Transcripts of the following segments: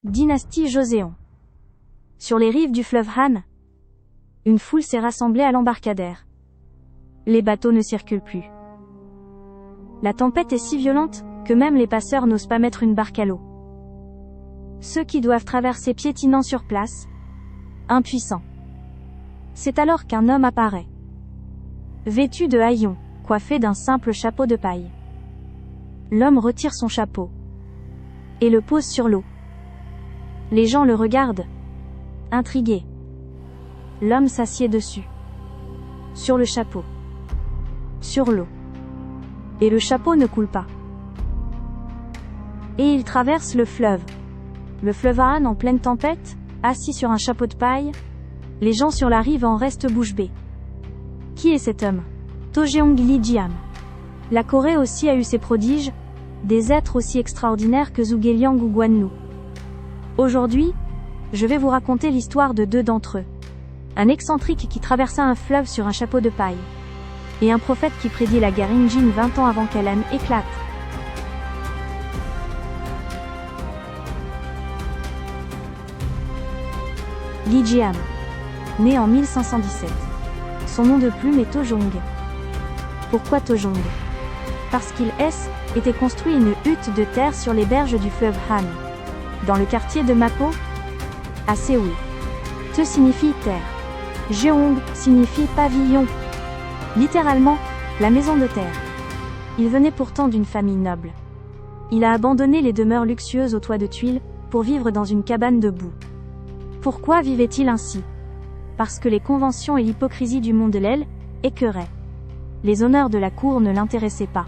Dynastie Joseon. Sur les rives du fleuve Han, une foule s'est rassemblée à l'embarcadère. Les bateaux ne circulent plus. La tempête est si violente que même les passeurs n'osent pas mettre une barque à l'eau. Ceux qui doivent traverser piétinant sur place, impuissants. C'est alors qu'un homme apparaît. Vêtu de haillons, coiffé d'un simple chapeau de paille. L'homme retire son chapeau et le pose sur l'eau. Les gens le regardent, intrigués. L'homme s'assied dessus, sur le chapeau, sur l'eau. Et le chapeau ne coule pas. Et il traverse le fleuve Han en pleine tempête, assis sur un chapeau de paille. Les gens sur la rive en restent bouche bée. Qui est cet homme? Tojeong Lijiam. La Corée aussi a eu ses prodiges, des êtres aussi extraordinaires que Zhuge Liang ou Guan Lu. Aujourd'hui, je vais vous raconter l'histoire de deux d'entre eux. Un excentrique qui traversa un fleuve sur un chapeau de paille. Et un prophète qui prédit la guerre Injin 20 ans avant qu'elle éclate. Lijiam. Né en 1517. Son nom de plume est Tojong. Pourquoi Tojong? Parce qu'il était construit une hutte de terre sur les berges du fleuve Han, dans le quartier de Mapo, à Séoul. Te signifie terre. Jeong signifie pavillon. Littéralement, la maison de terre. Il venait pourtant d'une famille noble. Il a abandonné les demeures luxueuses aux toits de tuiles, pour vivre dans une cabane de boue. Pourquoi vivait-il ainsi? Parce que les conventions et l'hypocrisie du monde écœuraient. Les honneurs de la cour ne l'intéressaient pas.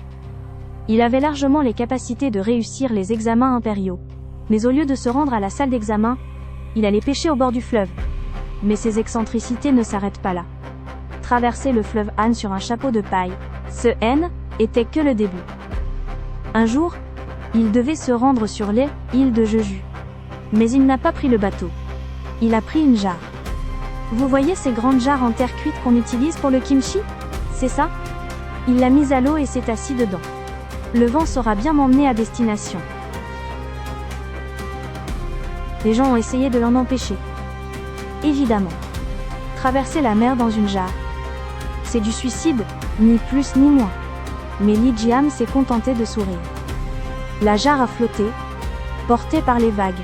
Il avait largement les capacités de réussir les examens impériaux. Mais au lieu de se rendre à la salle d'examen, il allait pêcher au bord du fleuve. Mais ses excentricités ne s'arrêtent pas là. Traverser le fleuve Han sur un chapeau de paille, ce était que le début. Un jour, il devait se rendre sur l'île de Jeju. Mais il n'a pas pris le bateau. Il a pris une jarre. Vous voyez ces grandes jarres en terre cuite qu'on utilise pour le kimchi? C'est ça? Il l'a mise à l'eau et s'est assis dedans. Le vent saura bien m'emmener à destination. Les gens ont essayé de l'en empêcher. Évidemment. Traverser la mer dans une jarre. C'est du suicide, ni plus ni moins. Mais Lijiam s'est contenté de sourire. La jarre a flotté, portée par les vagues.